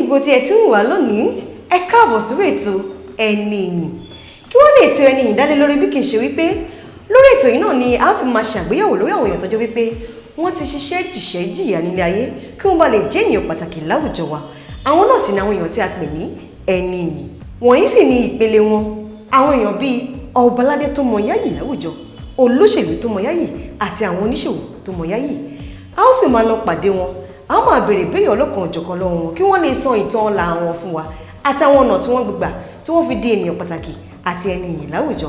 gbogbo tí ẹ ti ń wà lónìí ẹ káàbọ̀ sórí ètò ẹni ìyìn kí wọ́n lè ètò ẹni ìyìn dálé lórí bí kì í ṣe wípé lórí ètò yìí náà ni a ó ti máa ṣàgbéyẹ̀wò lórí àwọn èèyàn tó jẹ́ wípé wọ́n ti ṣiṣẹ́ jìṣẹ́ jìyà nílé ayé kí wọ́n bá lè jẹ́ ènìyàn pàtàkì láwùjọ wa àwọn náà sì ni àwọn èèyàn tí a pè ní ẹni ìyìn wọ̀nyí sì ni ìpele wọn àwọn èèyàn bíi ọbaládé tó mọ yáyì láwùjọ olóṣèlú tó mọ yáyì àti àwọn oníṣòwò tó mọ yáyì a ó sì máa lọ pàdé wọn a ó máa béèrè ìbéèrè ọlọ́kan òjọ̀kan lọ́wọ́ wọn kí wọ́n lè sọ ìtàn ọlá wọn fún wa àtàwọn ọ̀nà tí wọ́n gbégbà tí wọ́n fi di ènìyàn pàtàkì àti ẹni ìyìn láwùjọ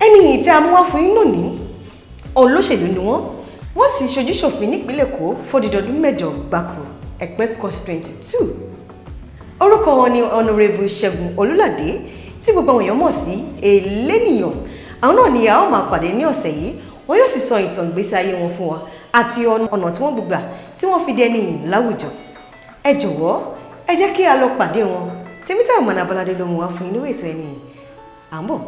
ẹni ìyìn tí a mú wá fún yín lónìí olóṣèlú ni wọ́n sì ṣojú ṣòfin nípínlẹ̀ Èkó fódìdọdún 8 gbáko Ẹ̀pẹ́ constituency 2 orúkọ wọn ni Honourable Ṣẹ́gun Olúládé tí gbogbo àwọn èèyàn mọ̀ sí Elénìyàn àwọn náà ni a ó máa pàdé ní ọ̀sẹ̀ yìí wọn yóò sì sọ ìtàn ìgbésí ayé wọn fún wa àti ọ̀nà tí wọ́n gbégbà tí wọ́n fi di ẹni ìyìn láwùjọ ẹ jọ̀wọ́ ẹ jẹ́ kí a lọ pàdé wọn Tèmítáyọ̀ Mọ̀nàbọ́ládé ló mú wá fún yín lórí ètò ẹni ìyìn à ń bọ̀.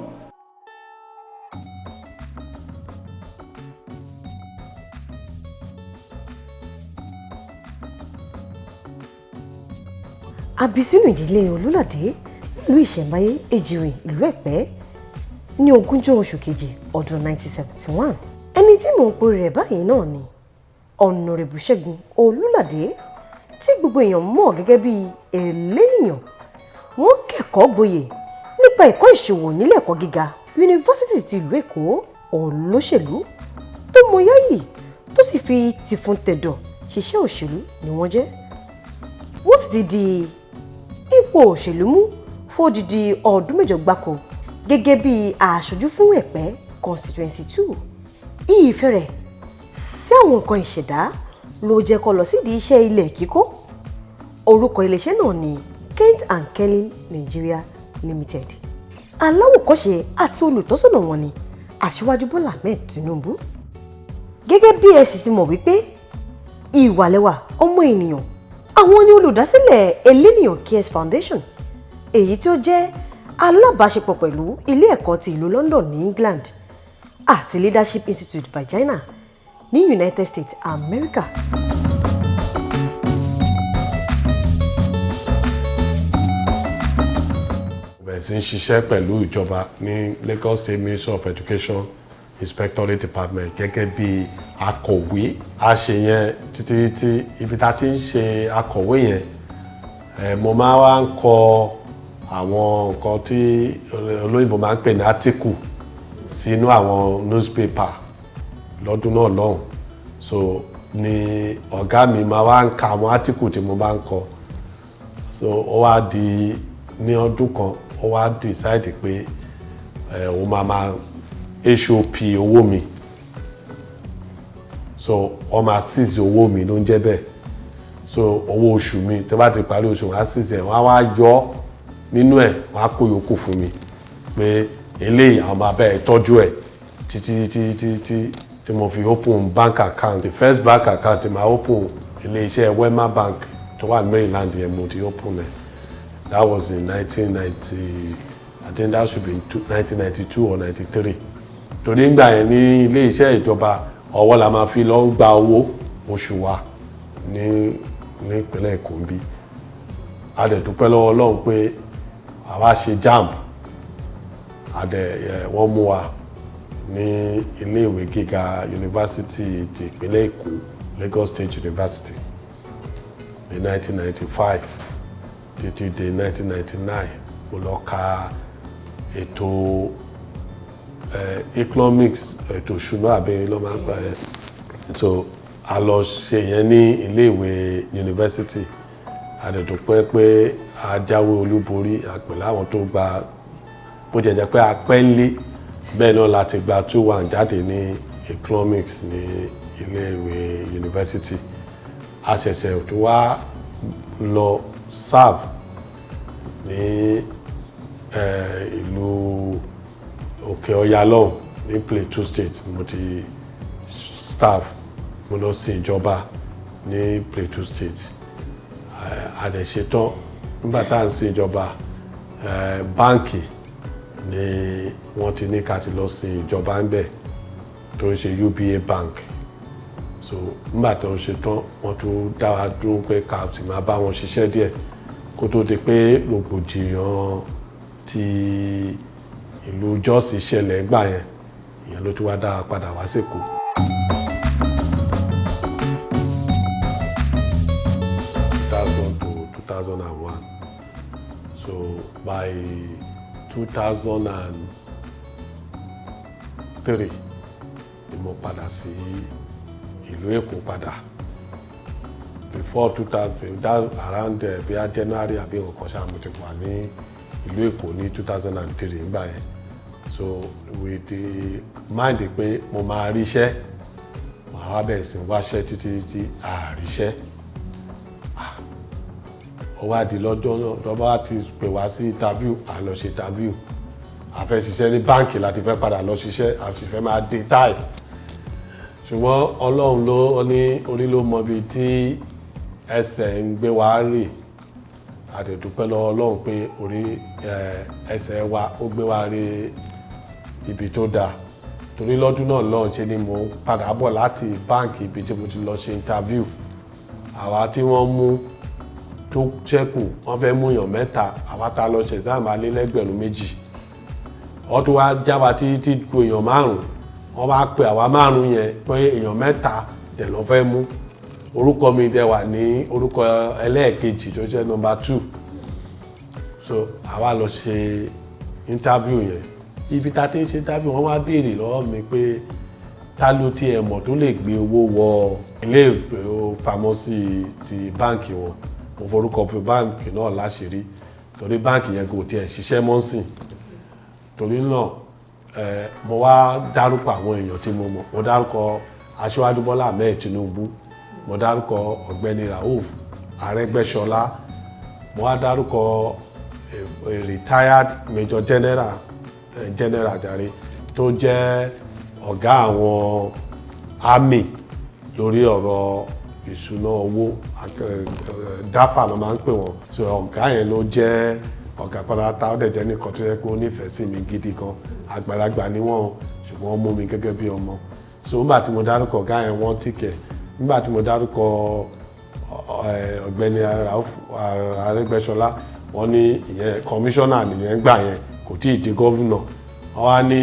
A bí sínú ìdílé Olúládé nílùú ìṣẹ̀mbáyé Èjìrìn ìlú Ẹ̀pẹ́ ní 20 oṣù kejì ọdún 1971 ẹni tí mò ń pè rẹ̀ báyìí náà ni Honourable Ṣẹ́gun Olúládé tí gbogbo èèyàn mọ̀ gẹ́gẹ́ bí Elénìyàn wọ́n kẹ́kọ̀ọ́ gboyè nípa ẹ̀kọ́ ìṣòwò nílé ẹ̀kọ́ gíga yunifásítì ti ìlú Èkó olóṣèlú tó mọ yáyì tó sì fi tìfun tẹ̀dọ̀ ṣiṣẹ́ òṣèlú ni wọ́n jẹ́ wọ́n sì ti di ipò òṣèlú mú fódìdí ọdún 8 gbáko gẹ́gẹ́ bí aṣojú fún Ẹ̀pẹ́ constituency 2 ìfẹ́ rẹ̀ sí àwọn nǹkan ìṣẹ̀dá ló jẹ́ kó lọ sídìí iṣẹ́ ilẹ̀ kíkọ́ orúkọ iléeṣẹ́ náà ni Kent and Kelly Nigeria Limited aláwòkọ́ṣe àti olùtọ́sọ́nà wọn ni Aṣíwájú Bọ́lá Ahmed Tinubu gẹ́gẹ́ bí ẹ sì ti mọ̀ wípé ìwàlẹ́wà ọmọ ènìyàn àwọn ni olùdásílẹ̀ Elénìyàn Cares Foundation èyí tí ó jẹ́ alábàáṣepọ̀ pẹ̀lú ilé ẹ̀kọ́ ti ìlú London ní England àti Leadership Institute Virginia ní United States America. bẹ̀rẹ̀ sí ń ṣiṣẹ́ pẹ̀lú ìjọba ní Lagos State Ministry of Education Inspectorate Department gẹ́gẹ́ bí akọ̀wé a ṣe yẹn títí ibi tá a ti ń ṣe akọ̀wé yẹn mo máa wá ń kọ àwọn nǹkan tí olóyìnbó máa ń pè ní article sínú àwọn newspaper lọ́dún náà lọ́hùn so ni ọ̀gá mi máa wá ń ka àwọn article tí mo bá ń kọ so ó wá di ní ọdún kan ó wá decide pé ó máa HOP owó mi so ó máa seize owó mi ló ń jẹ́ bẹ́ẹ̀ so owó oṣù mi tó bá ti parí oṣù wọn á seize ẹ̀ wọ́n á wá yọ nínú ẹ̀ wọ́n á kó yòókù fún mi pé eléyìí àwọn máa bẹ́ẹ̀ tọ́jú ẹ̀ títí tí mo fi open bank account the first bank account ma open ilé-iṣẹ́ Wema Bank tó wà ní Maryland yẹn mo ti open ẹ̀ that was in 1990 I think that should be in 1992 or 93 torí ń gbà yẹn ní ilé-iṣẹ́ ìjọba ọwọ́ la máa fi lọ gba owó oṣù wa ní ìpínlẹ̀ Èkó bí a dẹ̀ dúpẹ́ lọ́wọ́ Ọlọ́run pé àwa ṣe JAMB wọ́n mú wa ní ilé-ìwé gíga yunifásitì ti ìpínlẹ̀ Èkó Lagos State University ní 1995 títí dé 1999 mo lọ ka ètò economics ètò ìṣúná àbẹ̀yẹ ló máa ń gbà yẹn so a lọ ṣe yẹn ní ilé-ìwé yunifásitì a dẹ̀ dúpẹ́ pé a jáwé olúborí pẹ̀lú àwọn tó gba bó jẹ́ pé a pẹ́ ń lé bẹ́ẹ̀ náà láti gba 2-1 jáde ní economics ní ilé-ìwé yunifásitì a ṣẹ̀ṣẹ̀ tó wá lọ serve ní ìlú Òkè Ọya lọ́hùn ní Plateau State mo ti staff mo lọ sí ìjọba ní Plateau State a dẹ̀ ṣetán nígbà tá à ń sí ìjọba báǹkì ni wọ́n ti ní ká ti lọ sí ìjọba ń bẹ̀ tó ń ṣe UBA Bank so nígbà tó ń ṣetán wọ́n tún dá wa dúró pé ká sì máa bá wọn ṣiṣẹ́ díẹ̀ kó tó di pé rògbòdìyàn ti ìlú Jos ṣẹlẹ̀ gbà yẹn ìyẹn ló tún wá dá padà wá s'Èkó. To 2001. So by 2003 ni mo padà sí ìlú Èkó padà. Before 2000, that around bíi January àbí nǹkan ṣáà mo ti wà ní ìlú Èkó ní 2003 nígbà yẹn. So with the mind pé mo máa ríṣẹ́, màá wá bẹ̀rẹ̀ sí wáṣẹ́ títí àríṣẹ́. Ó wá di lọ́jọ́ náà lọ́ba ti pè wá sí interview, a lọ ṣe interview. A fẹ́ ṣiṣẹ́ ní báǹkì láti fẹ́ padà lọ ṣiṣẹ́, a sì fẹ́ máa dé táì. Ṣùgbọ́n Ọlọ́run ló ní orí ló mọ ibi tí ẹsẹ̀ ń gbé wa rè. A dẹ̀ dúpẹ́ lọ́wọ́ Ọlọ́run pé orí ẹsẹ̀ wa ó gbé wa rè ibi tó dáa. Torí lọ́dún náà lọ́hùn ṣe ni mo padà bọ̀ láti báǹkì ibi tí mo ti lọ ṣe interview. Àwa tí wọ́n mú tó ṣẹ́kù wọ́n fẹ́ mú èèyàn mẹ́ta, àwa tá lọ ṣe exam alẹ́ lẹ́gbẹ̀rún 2. Wọ́n tún wá já wa títí kó èèyàn 5. Wọ́n wá pe àwa 5 yẹn pé èèyàn 3 dẹ̀ lọ fẹ́ mú. Orúkọ mi dẹ̀ wà ní orúkọ ẹlẹ́ẹ̀kejì tó jẹ́ number 2. So àwa lọ ṣe interview yẹn. Ibi tá ti ń ṣe interview wọ́n wá béèrè lọ́wọ́ mi pé ta ló tiẹ̀ mọ̀ tó lè gbé owó wọ ilé ìfowópamọ́sí ti báǹkì wọn. Mo forúkọ pé báǹkì náà láṣìírí torí báǹkì yẹn kò tiẹ̀ ṣiṣẹ́ mọ́ sìn. Torí náà mo wá dárúkọ àwọn èèyàn tí mo mọ̀. Mo dárúkọ Aṣíwájú Bọ́lá Ahmed Tinubu, mo dárúkọ Ọ̀gbẹ́ni Rauf Arẹ́gbẹ́ṣọlá, mo wá dárúkọ retired Major General jàre tó jẹ́ ọ̀gá àwọn army lórí ọ̀rọ̀ ìṣúná owó, dáfà ló máa ń pè wọ́n. So ọ̀gá yẹn ló jẹ́ ọ̀gá pátápátá, ó dẹ̀ jẹ́ nìkan tó yẹ kó nífẹ̀ẹ́ sí mi gidi gan. Àgbàlagbà ni wọ́n, ṣùgbọ́n wọ́n mú mi gẹ́gẹ́ bí ọmọ. So nígbà tí mo dárúkọ ọ̀gá yẹn wọ́n tìkẹ̀. Nígbà tí mo dárúkọ Ọ̀gbẹ́ni Rauf Arẹ́gbẹ́ṣọlá, wọ́n ní ìyẹn kọmíṣánná nìyẹn gbà yẹn, kò tí ì di gọ́vùnà. Wọ́n wá ní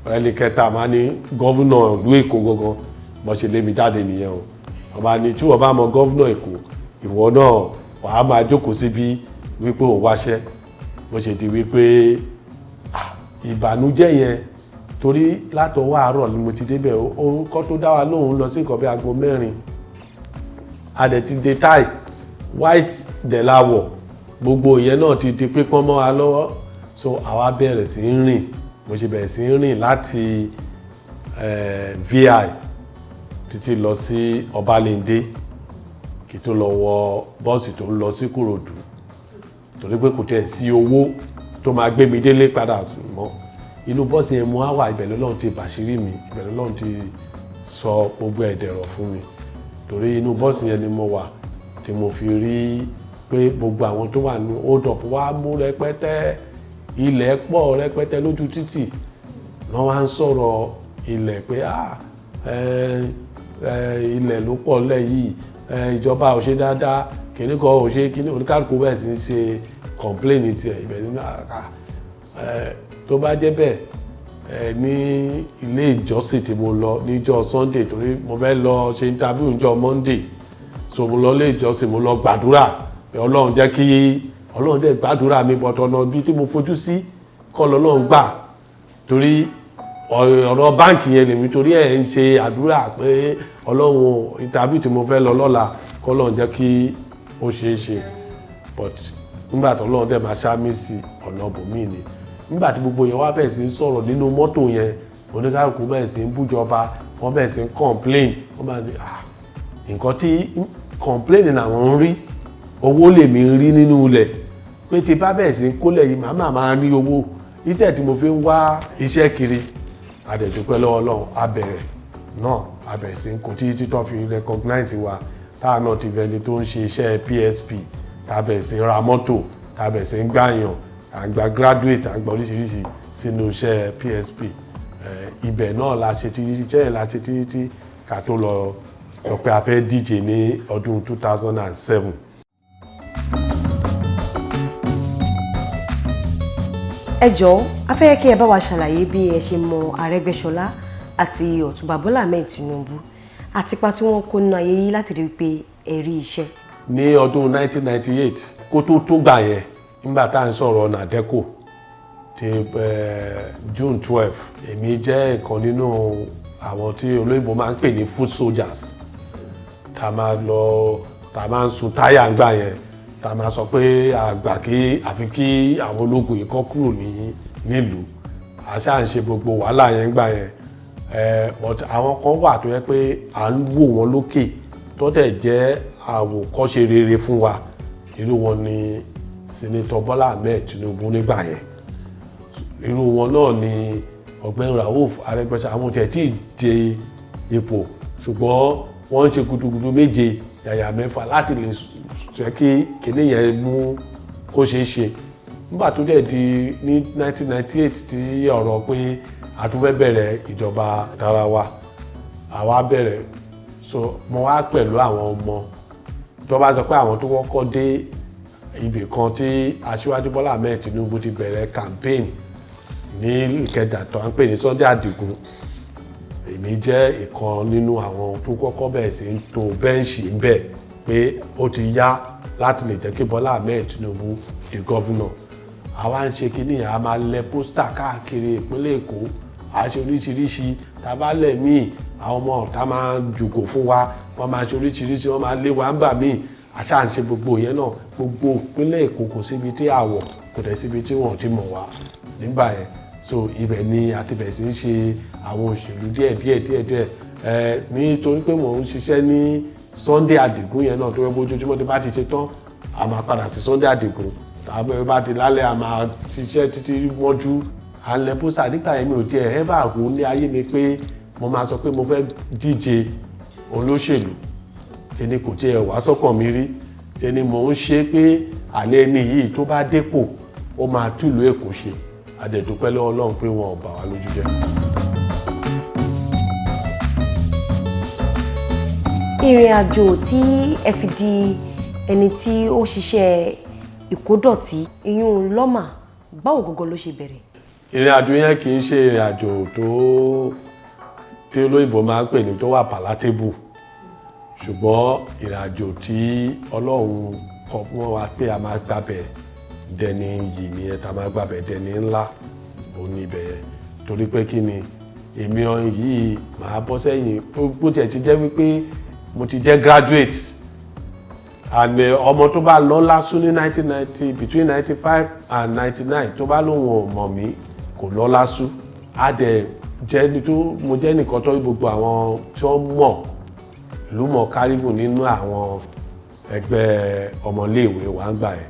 ẹni kẹta máa ní gọ́vùnà ìlú Èkó gangan, bó ṣe lé mi jáde nìyẹn o. Wọ́n bá ní tí wọ́n bá mọ gọ́vùnà Èkó, ìwọ náà wàá máa jókòó síbí wípé ò wáṣẹ́. Bó ṣe di wípé ìbànújẹ́ yẹn torí látọwọ́ àárọ̀ ni mo ti débẹ̀, orúkọ tó dá wa lóhùn lọ sí nǹkan bí aago 4. A dẹ̀ ti dé táì white dẹ̀ láwọ̀, gbogbo ìyẹn náà ti di pípọ́n mọ́ wa lọ́wọ́. So àwa bẹ̀rẹ̀ sí ń rìn, mo ṣe bẹ̀rẹ̀ sí ń rìn láti VI títí lọ sí Ọbalẹ́ndé kí tó lọ wọ bọ́ọ̀sì tó ń lọ sí Ìkòròdú torí pé kò tẹ̀ sí owó tó máa gbé mi délé padà mọ́. Inú bọ́ọ̀sì yẹn mo á wà, ibẹ̀ lọ́lọ́run ti bàṣírí mi, ibẹ̀ lọ́lọ́run ti sọ gbogbo ẹ̀dẹ̀rọ̀ fún mi. Torí inú bọ́ọ̀sì yẹn ni mo wà tí mo fi rí pé gbogbo àwọn tó wà ní hold up wá mú rẹpẹtẹ, ilẹ̀ pọ̀ rẹpẹtẹ lójú títì. Wọ́n wá ń sọ̀rọ̀ ilẹ̀ pé ilẹ̀ ló pọ̀ lẹ̀ yìí, ìjọba ò ṣe dáadáa, kìnní kan ò ṣe kìnní, oníkálùkù bẹ́ẹ̀ sì ń ṣe complain tiẹ̀. Ibẹ̀ nínú tó bá jẹ́ bẹ́ẹ̀ ní ilé ìjọsìn tí mo lọ níjọ́ Sunday torí mo fẹ́ lọ ṣe interview níjọ́ Monday. So mo lọ ilé ìjọsìn, mo lọ gbàdúrà pé Ọlọ́run jẹ́ kí Ọlọ́run dẹ̀ gbàdúrà mi, bọ̀tọ̀ ọ̀nà bí tí mo fojú sí kọ́ lọ́lọ́run gbà. Torí ọ̀rọ̀ báǹkì yẹn lèmi torí ẹ̀ ń ṣe àdúrà pé Ọlọ́run interview tí mo fẹ́ lọ lọ́la kọ́ Ọlọ́run jẹ́ kí ó ṣeé ṣe. But nígbà tí Ọlọ́run dẹ̀ máa ṣámí sí ọ̀nà bòmíì ni. Nígbà tí gbogbo yẹn wá bẹ̀rẹ̀ sí ń sọ̀rọ̀ nínú mọ́tò yẹn, oníkálùkù bẹ̀rẹ̀ sí ń bújọba, wọ́n bẹ̀rẹ̀ sí ń complain. Wọ́n máa ní nǹkan tí complain làwọn ń rí, owó lèmi ń rí nínú ilẹ̀. Pé tí bá bẹ̀rẹ̀ sí ń kólẹ̀ yìí màmá máa ní owó. Iṣẹ́ tí mo fi ń wá iṣẹ́ kiri, a dẹ̀ dúpẹ́ lọ́wọ́ Ọlọ́run, a bẹ̀rẹ̀ sí ń kó títí tó fi recognize wa. Táà náà ti bẹni tó ń ṣe iṣẹ́ PSP, tá bẹ̀rẹ̀ sí ń ra mọ́tò, tá bẹ̀rẹ̀ sí ń gbàyàn, àgbà graduate, àgbà oríṣiríṣi sínú iṣẹ́ PSP. Ibẹ̀ náà la ṣe títí ká tó lọ sọ pé a fẹ́ díje ní ọdún 2007. ẹ jọ̀ọ́ a fẹ́ kí ẹ bá wa ṣàlàyé bí ẹ ṣe mọ Arẹ́gbẹ́ṣọlá àti Ọ̀túnba Bọ́lá Ahmed Tinubu àti ipa tí wọ́n kó nínú ayé yìí láti rí i pé ẹ rí iṣẹ́. ní ọdún 1998 kó tó gbà yẹn nígbà tá à ń sọ̀rọ̀ nàdẹ́kò ti June 12 èmi jẹ́ ìkan nínú àwọn tí olóyìnbó máa ń pè ní foot soldiers tá a máa ń sun táyà ńgbà yẹn tá a máa sọ pé àgbà kí àfi kí àwọn ológun yìí kọ́ kúrò nílùú a ṣáà ń ṣe gbogbo wàhálà yẹn ńgbà yẹn but àwọn kan wà tó yẹ pé à ń wò wọ́n lókè tó dẹ̀ jẹ́ àwòkọ́ṣe rere fún wa irú wọn ni Senator Bọ́lá Ahmed Tinubu nígbà yẹn irú wọn náà ni ọ̀gbẹ́ni Rauf Arẹ́gbẹ́ṣọlá àwọn tẹ̀ tí ì dé ipò ṣùgbọ́n wọ́n ń ṣe gudugudu méje yàyà mẹ́fà láti lè jẹ́ kí kinní yẹn mú kó ṣeé ṣe nígbà tó dẹ̀ di ní 1998 tí ọ̀rọ̀ pé a tún fẹ́ bẹ̀rẹ̀ ìjọba tara wa àwa bẹ̀rẹ̀ so mo wá pẹ̀lú àwọn ọmọ tó bá sọ pé àwọn tó kọ́kọ́ dé ibì kan tí aṣíwájú Bọ́lá Ahmed Tinubu ti bẹ̀rẹ̀ campaign ní Ìkẹjà tó ń pè ní Sunday Adigun èmi jẹ́ ìkan nínú àwọn tó kọ́kọ́ bẹ̀rẹ̀ sí ń to bẹ́ǹṣì ń bẹ̀ pé ó ti yá láti lè jẹ́ kí Bọ́lá Ahmed Tinubu di gọ́vùnà àwa ń ṣe kínní a máa lẹ pósítà káàkiri ìpínlẹ̀ Èkó a ṣe oríṣiríṣi tabalẹ̀ míì àwọn ọmọ ọ̀tá máa jùgò fún wa wọ́n máa ṣe oríṣiríṣi wọ́n máa lé wa ń bà míì àṣà ń ṣe gbogbo yẹn náà gbogbo ìpínlẹ̀ Èkó kò síbi tí àwọ̀ kò dẹ̀ síbi tí wọ́n ti mọ̀ wá nígbà yẹn so ibẹ̀ ni àti bẹ̀ sí ń ṣe àwọn òṣèlú díẹ̀ nítorí pé mò ń ṣiṣẹ́ ní Sunday Adigun yẹn náà tó yẹ bójoojúmọ́ tó bá ti ṣe tán a máa padà sí Sunday Adigun tàbí bá ti lálẹ́ a máa ṣiṣẹ́ títí mọ́jú à ń lẹ pósà nígbà yẹn mi ò tiẹ̀ ẹ́bà rò ní ayé mi pé mo máa sọ pé mo fẹ́ díje olóṣèlú ṣe ni kò tiẹ̀ wá sọ́kàn mi rí ṣe ni mò ń ṣe pé àlẹ́ ẹni yìí tó bá dépò ó máa túlù Èkó ṣe àdẹ̀dúpẹ́ lọ́wọ́ Ọlọ́run pé wọn ò bà wá lójú jẹ́. ìrìn àjò tí ẹ fi di ẹni tí ó ṣiṣẹ́ ìkódọ̀tí ìyún lọ́mà báwo gangan ló ṣe bẹ̀rẹ̀? ìrìn àjò yẹn kì í ṣe ìrìn àjò tó tí olóyìnbó máa ń pè ní tó wà palatable ṣùgbọ́n ìrìn àjò tí Ọlọ́run kọ fún wa pé a máa gbàbẹ̀ dẹni yìí ni ẹ ta máa gbàbẹ̀ dẹni ńlá òun ní ibẹ̀ yẹn torí pé kí ni èmi ọ̀hún yìí màá bọ́ sẹ́yìn bó tiẹ̀ ti jẹ́ wípé mo ti jẹ́ graduate and ọmọ tó bá lọ lásù ní 1990 between 95 and 99 tó bá lóun ò mọ̀ mí kò lọ lásù á dẹ̀ mo jẹ́ nìkan tó gbogbo àwọn tí wọ́n mọ̀ ìlú mọ̀ kárìbù nínú àwọn ẹgbẹ́ ọmọléèwé wa ń gbà ẹ̀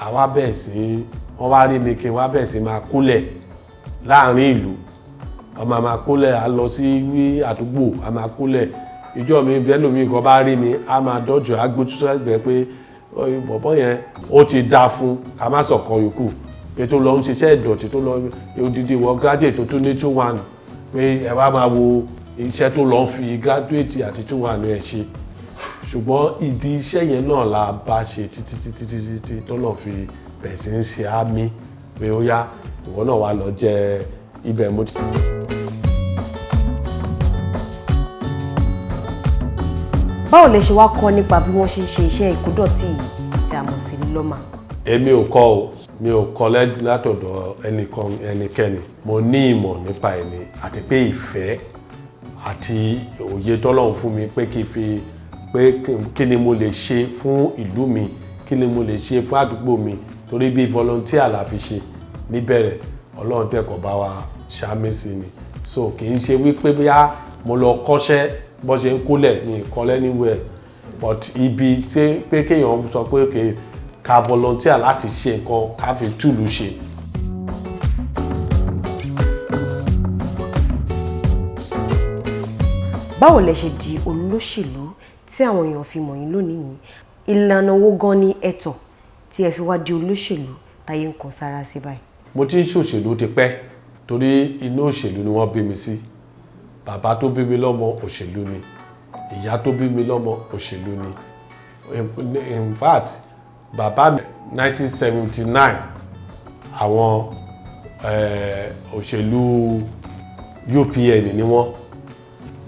àwa bẹ̀ sí wọ́n wá rí mi kí wá bẹ̀ sí máa kúnlẹ̀ láàrin ìlú ọmọ máa kúnlẹ̀ a lọ sí àdúgbò a máa kúnlẹ̀ ìjọ mi bẹ́lòmí kan bá rí mi a máa dọ́jọ́ agbójútó ẹgbẹ́ pé bọ̀bọ́ yẹn ó ti dá fún ká má sọ̀kan yòókù pé tó lọ ń ṣiṣẹ́ ìdọ̀tí tó lọ odidi wọ graduate tó tún ní 2-1 pé ẹ wá máa wo iṣẹ́ tó lọ ń fi graduate àti 2-1 ẹ̀ ṣe ṣùgbọ́n ìdí iṣẹ́ yẹn náà la bá ṣe títí tó lọ fi bẹ̀rẹ̀ sí ń ṣe àmì pé ó yá ìwọ náà wá lọ jẹ ibẹ̀ mo ti. báwo lẹ ṣe wá kọ́ nípa bí wọ́n ṣe ń ṣe iṣẹ́ ìkódọ̀tí yìí tí a mọ̀ sí lọ́mà? èmi ò kọ́ o mi ò kọ́ látọ̀dọ̀ ẹnikẹ́ni mo ní ìmọ̀ nípa ẹni àti pé ìfẹ́ àti òye tọ́lọ́run fún mi pé kí ni mo lè ṣe fún ìlú mi kí ni mo lè ṣe fún àdúgbò mi torí bí volunteer la fi ṣe níbẹ̀rẹ̀ Ọlọ́run tẹ̀kọ̀ bá wa ṣàmì sí ni so kì í ṣe wípé bóyá mo lọ kọ́ṣẹ́ bó ṣe ń kólẹ̀ ní ìkọ́lẹ́ níwẹ̀ but ibi ṣe pé kéèyàn sọ pé ká volunteer láti ṣe nǹkan ká fi túlù ṣe. báwo lẹ ṣe di olóṣèlú tí àwọn èèyàn fi mọ̀ yín lónìí yìí ìlànà owó gan ni ẹ̀tọ́ tí ẹ fi wá di olóṣèlú táyé ń kan sára sí báyìí? mo ti ń ṣòṣèlú ti pẹ́ torí inú òṣèlú ni wọ́n bí mi sí bàbá tó bí mi lọ́mọ òṣèlú ni ìyá tó bí mi lọ́mọ òṣèlú ni in fact bàbá mi 1979 àwọn òṣèlú UPN ni wọ́n.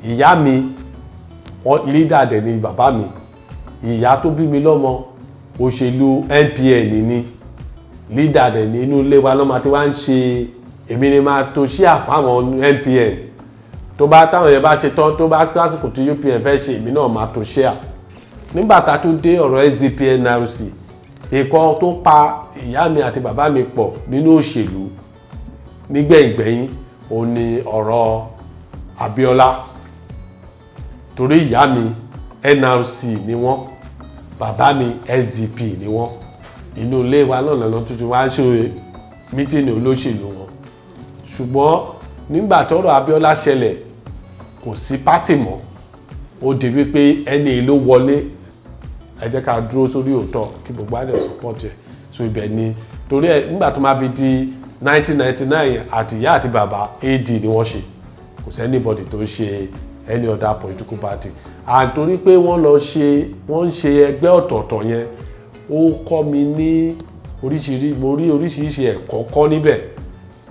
Ìyá mi wọ́n leader dẹ̀ ni bàbá mi. Ìyá tó bí mi lọ́mọ òṣèlú NPN ni leader dẹ̀ ní inú ilé wa lọ́mọ tí wọ́n ń ṣe èmi ni máa to share fáwọn NPN tó bá táwọn yẹn bá ṣe tán tó bá lásìkò tí UPN fẹ́ ṣe èmi náà máa to share. Nígbà tá a tún dé ọ̀rọ̀ SDP NRC nǹkan tó pa ìyá mi àti bàbá mi pọ̀ nínú òṣèlú nígbẹ̀yìngbẹ̀yìn òun ni ọ̀rọ̀ Abíọ́lá torí ìyá mi NRC ni wọ́n bàbá mi SDP ni wọ́n inú ilé wa náà lọ́nà tuntun wá ṣe mítìnì olóṣèlú wọn ṣùgbọ́n nígbà tọ́rọ̀ Abíọ́lá ṣẹlẹ̀ kò sí pátì mọ́ ó di wípé ẹni ló wọlé ẹ jẹ́ ká dúró sórí òótọ́ kí gbogbo àdé support ẹ̀ so ibẹ̀ ni torí ẹ̀ nígbà tó máa fi di 1999 àti ìyá àti bàbá AD ni wọ́n ṣe kò sí anybody tó ṣe any other political party àtorí pé wọ́n ń ṣe ẹgbẹ́ ọ̀tọ̀ọ̀tọ̀ yẹn ó kọ́ mi ní oríṣiríṣi mo rí oríṣiríṣi ẹ̀kọ́ kọ́ níbẹ̀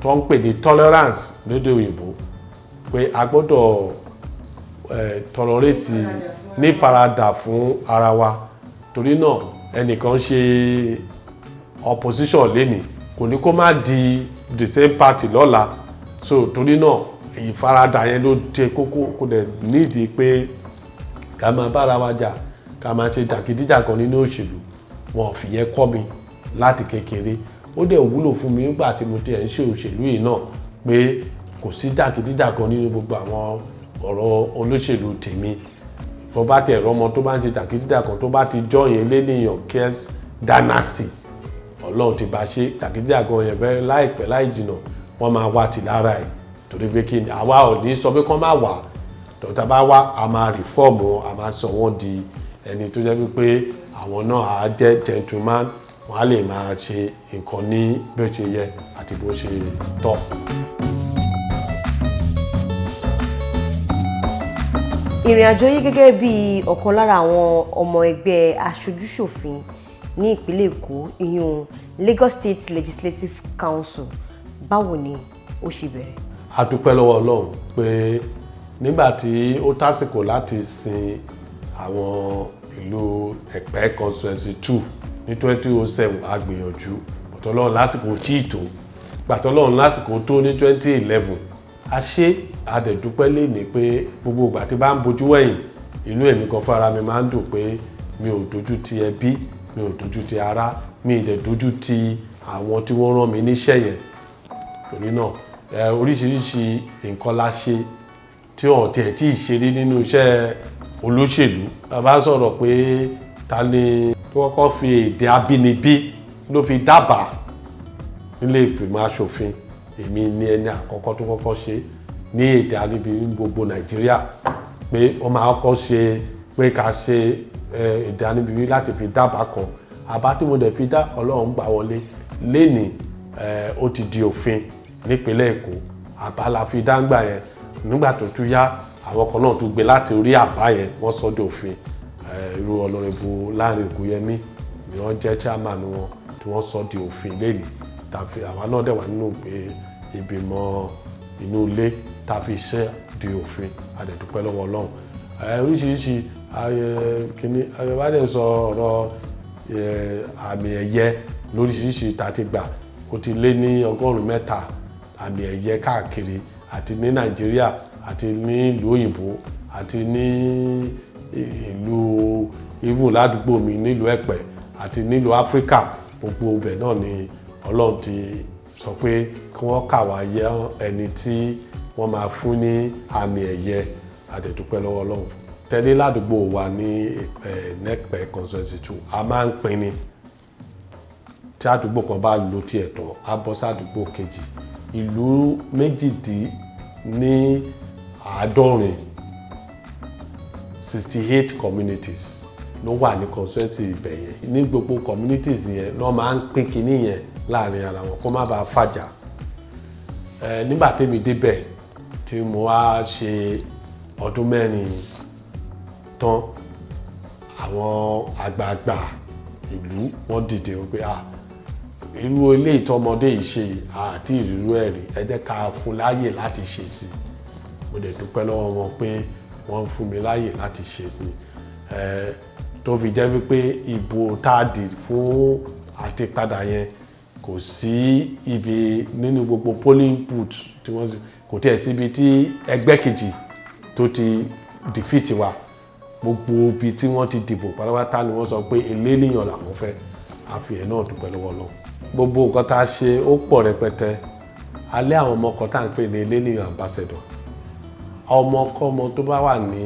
tó ń pè ní tolerance lédè òyìnbó pé a gbọ́dọ̀ tolerate ní faradà fún ara wa torí náà ẹnìkan ṣe opposition lénìí kò ní kó má di the same party lọ́la so torí náà ìfaradà yẹn ló dé kókó kó dẹ̀ nídìí pé ká máa bára wa jà ká máa ṣe jàgídíjàgan nínú òṣèlú wọn ò fìyẹn kọ́ mi láti kékeré ó dẹ̀ wúlò fún mi nígbà tí mo tiẹ̀ ń ṣe òṣèlú yìí náà pé kò sí jàgídíjàgan nínú gbogbo àwọn ọ̀rọ̀ olóṣèlú tèmi tó bá tẹ̀ rọmọ tó bá ń ṣe jàgídíjàgan tó bá ti jọyìn lẹ́nìyàn Kess dynasty ọlọ́run ti bá ṣe jàgídíjàgan yẹn bẹ́ẹ̀ láìpẹ́ láì jìnà wọ́n máa wá ti lára ẹ̀ torí pé kí ni àwa ò ní sọ pé kán má wà tọ́ta bá wá a máa reform wọn a máa sọ wọ́n di ẹni tó jẹ́ pé àwọn náà á jẹ́ gentleman wọ́n á lè máa ṣe nǹkan ní bó ṣe yẹ àti bó ṣe tọ́. ìrìn àjò yìí gẹ́gẹ́ bí ọ̀kan lára àwọn ọmọ ẹgbẹ́ aṣojú-ṣòfin ní ìpínlẹ̀ Èkó ìyún Lagos State Legislative Council báwo ni ó ṣe bẹ̀rẹ̀? A dúpẹ́ lọ́wọ́ Ọlọ́run pé nígbà tí ó tásìkò láti sin àwọn ìlú Ẹ̀pẹ́ constituency 2 ní 2007 a gbìyànjú bọ̀tọ́lọ́run lásìkò tí ìtò gbàtọ́lọ́run lásìkò tó ní 2011 a ṣe àdẹ̀dúpẹ́ lè ní pé gbogbo ìgbà tí bá ń bojú wẹ̀yìn inú èmi kan fara mi máa ń dùn pé mi ò dojú ti ẹbí mi ò dojú ti ará mi ì dẹ̀ dojú ti àwọn tí wọ́n rán mi níṣẹ́ yẹn torí náà oríṣiríṣi nǹkan la ṣe tí ọ̀n tiẹ̀ tí ì ṣeré nínú iṣẹ́ olóṣèlú bàbá sọ̀rọ̀ pé ta ni tí wọ́n kọ́ fi èdè abínibí ló fi dábàá nílé ìgbìmọ̀ aṣòfin èmi ní ẹni àkọ́kọ́ tó kọ́kọ́ ṣe ní èdè abínibí ní gbogbo Nàìjíríà pé wọ́n máa kọ́kọ́ ṣe pé ká ṣe èdè abínibí láti fi dábàá kan àbá tí mo dẹ̀ fi dá Ọlọ́run gbà wọlé lénìí ó ti di òfin nípínlẹ̀ Èkó àbá la fi dáńgbà yẹn nígbà tó tún yá àwọn kan náà tún gbé láti orí àbá yẹn wọ́n sọ di òfin irú Honorable Lanre Ògúnyẹmí ni wọ́n jẹ́ chairman wọn tí wọ́n sọ di òfin lẹ́yìn tàbí àwa náà dẹ̀ wà nínú ìgbìmọ̀ inú ilé tàbí iṣẹ́ di òfin àdẹ̀dúpẹ́ lọ́wọ́ Ọlọ́run oríṣiríṣi kìíní ayọ̀bádẹ́ sọ ọ̀rọ̀ àmì ẹ̀yẹ lóríṣiríṣi tá a ti gbà ó ti lé ní 100 àmì ẹ̀yẹ káàkiri àti ní Nàìjíríà àti ní ìlú òyìnbó àti ní ìlú even ládùúgbò mi nílùú Ẹ̀pẹ́ àti nílùú Áfíríkà gbogbo ibẹ̀ náà ni Ọlọ́run ti sọ pé kí wọ́n kà wá yẹ ẹni tí wọ́n máa fún ní àmì ẹ̀yẹ àdẹ̀dúpẹ́ lọ́wọ́ Ọlọ́run tẹ́lẹ̀ ládùúgbò wa ní Ẹ̀pẹ́ constituency 2 a máa ń pín ni tí àdúgbò kan bá lo tiẹ̀ tán á bọ́ sí àdúgbò kejì ìlú méjìdínláàádọ́rin 68 communities ló wà ní constituency ibẹ̀ yẹn ní gbogbo communities yẹn ló máa ń pín kinní yẹn láàrin ara wọn kó má bàa fàjà nígbà tẹ́mi débẹ̀ tí mo wá ṣe ọdún 4 tán àwọn àgbààgbà ìlú wọ́n dìde wọ́n pé irú ilé ìtọ́mọdé yìí ṣe àti ìrírú ẹ̀rí ẹ jẹ́ ká fún láyè láti ṣe sí mo dẹ̀ dúpẹ́ lọ́wọ́ wọn pé wọ́n fún mi láyè láti ṣe sí tó fi jẹ́ wípé ìbò tá a dì fún àtipadà yẹn kò sí ibi nínú gbogbo polling booth tí wọ́n kò tiẹ̀ síbi tí ẹgbẹ́ kejì tó ti defeat wa gbogbo ibi tí wọ́n ti dìbò pátápátá ni wọ́n sọ pé eléníyàn làwọn fẹ́ àfihàn náà dúpẹ́ lọ́wọ́ lọ. gbogbo nǹkan tá a ṣe ó pọ̀ rẹpẹtẹ alẹ́ àwọn ọmọ kan tá à ń pè ní eléníyàn ambassador ọmọkọ́mọ tó bá wà ní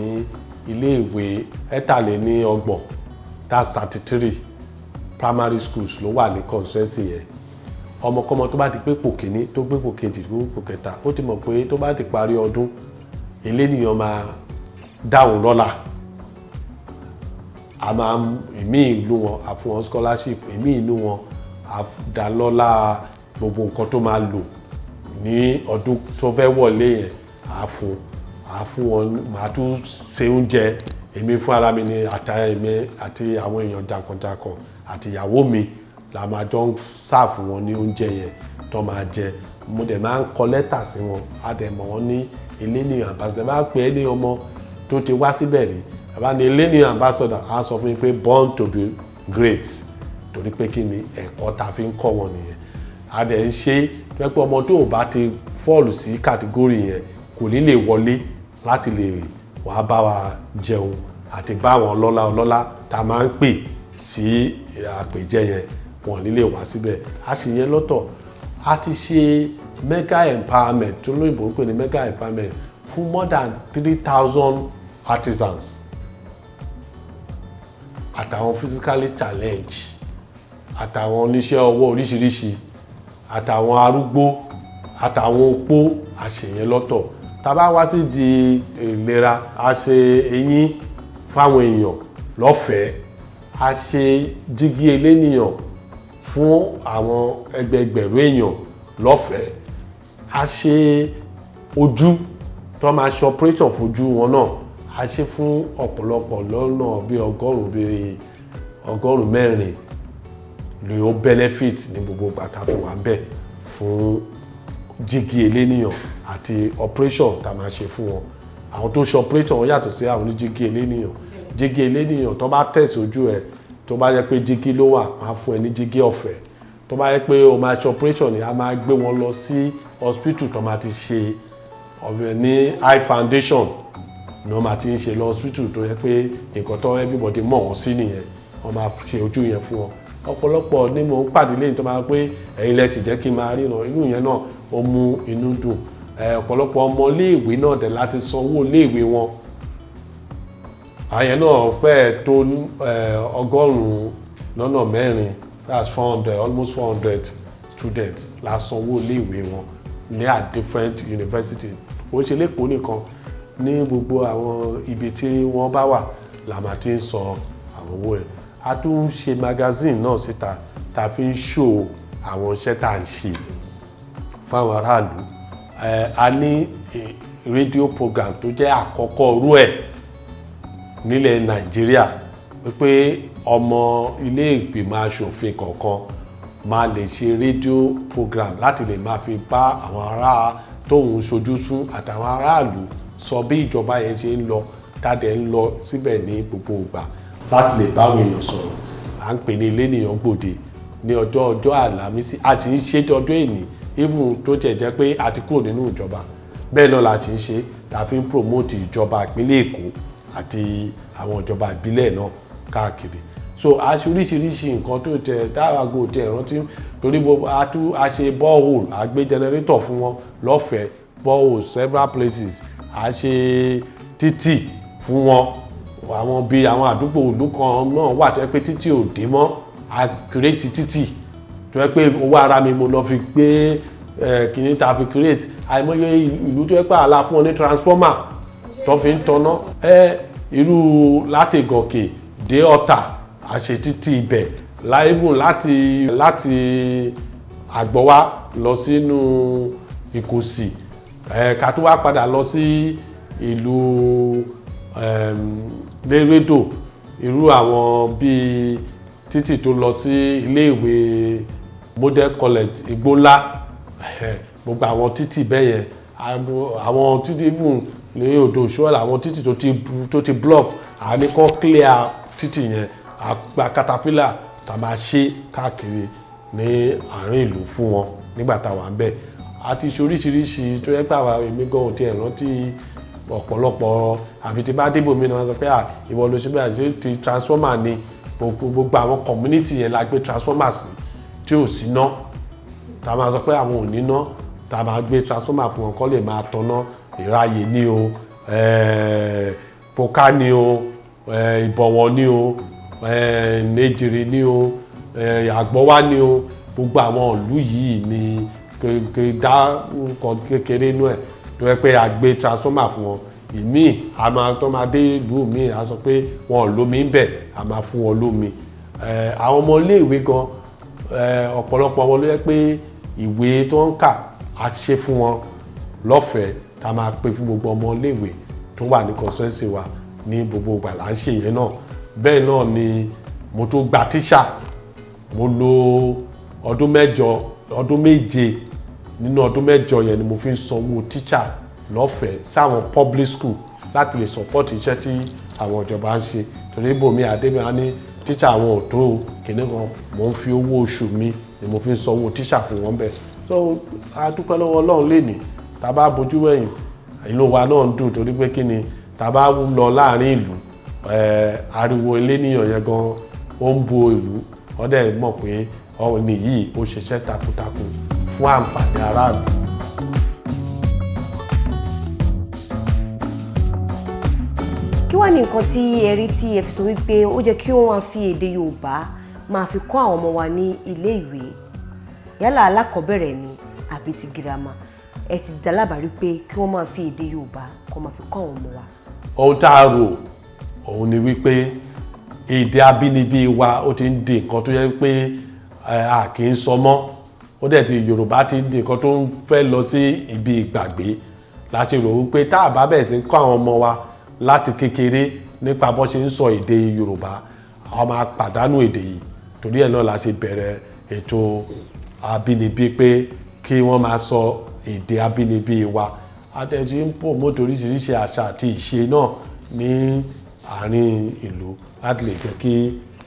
iléèwé ẹ̀tàléníọgbọ̀n that's 33 primary schools ló wà ní constituency yẹn ọmọkọ́mọ tó bá ti pé pò kíní tó gbé pò kejì tó gbé pò kẹta ó ti mọ̀ pé tó bá ti parí ọdún eléníyàn máa dáhùn lọ́la a máa ìmí ìlú wọn a fún wọn scholarship ìmí ìlú wọn a dá lọ́la gbogbo nǹkan tó máa lò ní ọdún tó fẹ́ wọlé yẹn a fún wọn màá tún ṣe oúnjẹ èmi fún ara mi ni àti àwọn èèyàn jàǹkànjàǹkàn àti ìyàwó mi la máa jọ ń sáàfù wọn ní oúnjẹ yẹn tó máa jẹ mo dẹ̀ máa ń kọ lẹ́tà sí wọn a dẹ̀ mọ̀ wọ́n ní eléníyàn ambassador máa pè é ní ọmọ tó ti wá síbẹ̀ rí bàbá ní eléníyàn ambassador á sọ fún mi pé born to be great torí pé kí ni ẹ̀kọ́ ta fi ń kọ́ wọn nìyẹn a dẹ̀ ń ṣe pé ọmọ tó bá ti fọ́ọ̀lù sí kàtígórì yẹn kò ní lè wọlé láti lè wàá bá wa jẹun àti bá àwọn ọlọ́lá tá a máa ń pè sí àpèjẹ yẹn wọn ní lè wá síbẹ̀ a sì yẹn lọ́tọ̀ a ti ṣe mega empowerment tó lóyìnbó ń pè ní mega empowerment fún more than 3,000 artisans àtàwọn physically challenged àtàwọn oníṣẹ́ ọwọ́ oríṣiríṣi àtàwọn arúgbó àtàwọn opó àṣeyẹn lọ́tọ̀ tá bá wá sí di ìlera a ṣe eyín fáwọn èèyàn lọ́fẹ̀ẹ́ a ṣe jígí eléníyàn fún àwọn ẹgbẹgbẹ̀rún èèyàn lọ́fẹ̀ẹ́ a ṣe ojú tó máa ṣe operation fojú wọn náà a ṣe fún ọ̀pọ̀lọpọ̀ lọ́nà bí ọgọ́rùn mẹ́rin lè ó benefit ní gbogbo gbàtà fún wa bẹ́ẹ̀ fún jígí eléníyàn àti operation tá máa ṣe fún wọn àwọn tó ṣe operation wọn yàtọ̀ sí àwọn oníjígí eléníyàn jígí eléníyàn tó bá tẹ̀sí ojú ẹ̀ tó bá yẹ pé jígí ló wà máa fún ẹ ní jígí ọ̀fẹ́ tó bá yẹ pé o máa ṣe operation ni a máa gbé wọn lọ sí hospital tó máa ti ṣe ọ̀fẹ́ ní eye foundation ni wọ́n máa ti ń ṣe lọ hospital tó yẹ pé nǹkan tó everybody mọ̀ wọ́n sí nìyẹn wọ́n máa ṣe ojú yẹn fún wọn ọ̀pọ̀lọpọ̀ ni mo ń pàdé lẹ́yìn tó máa pé ẹ̀yin lẹ sì jẹ́ kí n máa ríran inú yẹn náà ó mú inú dùn ọ̀pọ̀lọpọ̀ ọmọ iléèwé náà dẹ̀ láti sanwó iléèwé wọn àyẹn náà fẹ́ẹ̀ tó ọgọ́rùn-ún lọ́nà mẹ́rin that's 400 almost 400 students la sanwó iléèwé wọn ní at different universities ó ṣe lẹ́kọ̀ọ́ nìkan ní gbogbo àwọn ibi tí wọ́n bá wà la máa ti ń sọ àwọn owó ẹ̀ a tún ṣe magazine náà síta tá a fi ń show àwọn iṣẹ́ tá à ń ṣe fáwọn aráàlú a ní rédíò program tó jẹ́ àkọ́kọ́ rú ẹ̀ nílẹ̀ Nàìjíríà wípé ọmọ ilé ìgbìmọ̀ aṣòfin kọ̀ọ̀kan máa lè ṣe rédíò program láti lè máa fi bá àwọn ará tóun ṣojú fún àtàwọn aráàlú sọ bí ìjọba yẹn ṣe ń lọ tádẹ ń lọ síbẹ̀ ní gbogbo ìgbà láti lè bá àwọn èèyàn sọ̀rọ̀ à ń pè ní eléníyàn gbòde ní ọjọ́ àlàmísì a ti ń ṣe ọdún èní even tó jẹ́ jẹ́ pé a ti kúrò nínú ìjọba bẹ́ẹ̀ náà la ti ń ṣe la fi ń promote ìjọba ìpínlẹ̀ Èkó àti àwọn ìjọba ìbílẹ̀ náà káàkiri so a ṣe oríṣiríṣi nǹkan tó tẹ dáàgò tẹ ìrántí torí a ṣe borehole a gbé generator fún wọn lọ́fẹ̀ẹ́ borehole several places a ṣe títì fún wọn àwọn bíi àwọn àdúgbò ìlú kan náà wà tó yẹ pé títì ò dé mọ́ a create títì tó yẹ pé owó ara mi mo lọ fi gbé kìíní ta fi create àìmọye ìlú tó yẹ pé àlà fún wọn ní transformer tó fi ń tanná irú láti gòkè dé Ọ̀tà àṣẹ títì ibẹ̀ láìbùn láti Àgbọ̀wá lọ sínú Ìkòsì ká tó wá padà lọ sí ìlú Lérédò irú àwọn bíi títì tó lọ sí iléèwé model college Igbónlá gbogbo àwọn títì bẹ́ẹ̀ yẹn àwọn títì mú ní odò Òṣùwọ̀n àwọn títì tó ti block àní kọ́ clear títì yẹn àgbà caterpillar tá a máa ṣe káàkiri ní àárín ìlú fún wọn nígbà tá a wà ń bẹ̀ àti oríṣiríṣi tó yẹ pé àwa èmi gan ò tiẹ̀ rántí ọ̀pọ̀lọpọ̀ àfi tí bá débò mi náà sọ pé ìwọ ló ṣe bẹ́ẹ̀ ṣe ti transformer ni gbogbo àwọn community yẹn la gbé transformer sí tí ò sí ná tá a máa sọ pé àwọn ò ní ná tá a máa gbé transformer fún wọn kọ́ lè máa tọ́ná ìráyè ní o poka ní o ìbọ̀wọ̀ ní o nèjìrì ní o àgbọ̀wá ní o gbogbo àwọn ìlú yìí ni dá nǹkan kékeré inú ẹ̀ tó yẹ pé a gbé transformer fún wọn ìmíì a máa tó máa dé ìlú míì a sọ pé wọn ò lómi ń bẹ̀ a máa fún wọn lómi àwọn ọmọ iléèwé gan ọ̀pọ̀lọpọ̀ wọn ló yẹ pé ìwé tó ń kà á ṣe fún wọn lọ́fẹ̀ẹ́ tá a máa pè fún gbogbo ọmọ iléèwé tó wà ní constituency wa ní gbogbo ìgbà là ń ṣe yẹn náà bẹ́ẹ̀ náà ni mo tó gba tíṣà mo lò ọdún méje nínú ọdún mẹ́jọ yẹn ni mo fi ń sanwó tíṣà lọ́fẹ̀ẹ́ sáwọn public school láti lè support iṣẹ́ tí àwọn ìjọba ń ṣe torí ibòmí àdébí á ní tíṣà àwọn ò tó kìnní kan mo ń fi owó oṣù mi ni mo fi ń sanwó tíṣà fún wọn bẹ́ẹ̀ so a dúpẹ́ lọ́wọ́ Ọlọ́run lẹ́nìí tá a bá bójú wẹ̀yìn inú wa náà ń dùn torí pé kí ni tá a bá lọ láàrin ìlú ariwo eléníyàn yẹn gan ó ń bo ìlú wọ́n dẹ̀ mọ̀ pé ọ̀nì yìí ó ṣiṣẹ́ takuntakun fún àǹfààní aráàlú. kí wàá ní nǹkan tí ẹ rí tí ẹ fi sọ wípé ó jẹ́ kí wọ́n máa fi èdè Yorùbá máa fi kọ́ àwọn ọmọ wa ní ilé ìwé yálà alákọ̀ọ́bẹ̀rẹ̀ ni àbí ti girama ẹ ti dálábàá rí pé kí wọ́n máa fi èdè Yorùbá kó máa fi kọ́ àwọn ọmọ wa. ohun tá a rò òun ni wípé èdè abínibí wa ó ti ń di nǹkan tó yẹ pé a kì í sọ mọ́ ó dẹ̀ ti Yorùbá ti ń di nǹkan tó ń fẹ́ lọ sí ibi ìgbàgbé láti rò wípé tá a bá bẹ̀rẹ̀ sí kọ́ àwọn ọmọ wa láti kékeré nípa bó ṣe ń sọ èdè Yorùbá a máa pàdánù èdè yìí torí ẹ̀ náà la ṣe bẹ̀rẹ̀ ètò abínibí pé kí wọ́n máa sọ èdè abínibí wa àtẹ̀sí ń pò mọ́tò oríṣiríṣi àṣà àti ìṣe náà ní àárín ìlú láti lè jẹ́ kí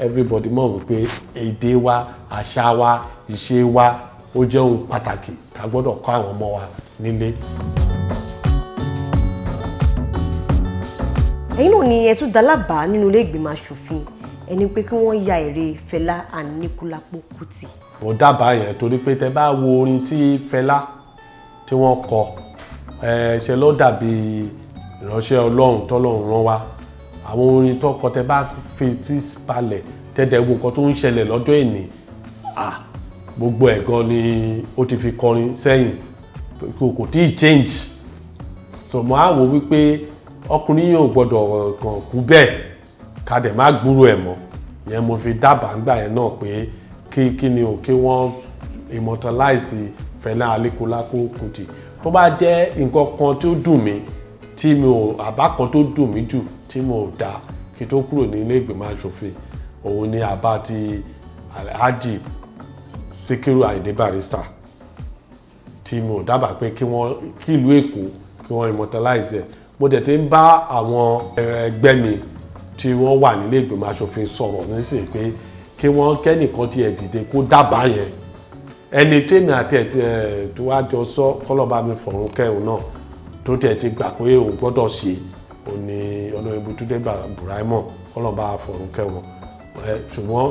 everybody mọ̀ wípé èdè wa àṣà wa ìṣe wa ó jẹ́ ohun pàtàkì ká gbọ́dọ̀ kọ́ àwọn ọmọ wa nílé. ẹ̀yin náà ni ẹ tún dálábàá nínú ilé ìgbìmọ̀ aṣòfin ẹni pé kí wọ́n ya ère Fẹlá Aníkúlápó Kútì. mo dábàá yẹn torí pé tẹ bá wo orin tí Fẹlá tí wọ́n kọ ṣe ló dàbí ìránṣẹ́ Ọlọ́run tọ́lọ́run rán wa àwọn orin tó kọ tẹ bá fetí balẹ̀ tẹ́tẹ́ wo nǹkan tó ń ṣẹlẹ̀ lọ́jọ́ ìní gbogbo ẹ̀ gan ni ó ti fi kọrin sẹ́yìn kò tí ì change so mo á wò wípé ọkùnrin yóò gbọ́dọ̀ kàn kú bẹ́ẹ̀ ká dẹ̀ má gbúrò ẹ̀ mọ́ yẹn mo fi dábàá ńgbà yẹn náà pé kí ni o kí wọ́n immortalize Fẹlá Aníkúlápó Kútì tó bá jẹ́ nǹkan kan tó dùn mí tí mi ò àbá kan tó dùn mí jù tí mo ò dá kí tó kúrò ní ilé ìgbìmọ̀ aṣòfin òun ni àbá ti Alhaji Síkírù Àyìndé Barrister tí mo dábàá pé kí ìlú Èkó kí wọ́n immortalize ẹ̀ mo dẹ̀ ti ń bá àwọn ẹgbẹ́ mi tí wọ́n wà nílé ìgbìmọ̀ aṣòfin sọ̀rọ̀ nísìnyí pé kí wọ́n kẹ́nìkan tiẹ̀ dìde kó dábàá yẹn ẹni tèmi àti ẹ̀ tó wá jọ sọ kọ́lọ́ba mi fọ̀rùn kẹ́hùn náà tó tiẹ̀ ti gbà pé òun gbọ́dọ̀ ṣe òun ni Honorable Túndé Buraimoh kọ́lọ́ba fọ̀rùn kẹ́hùn ṣùgbọ́n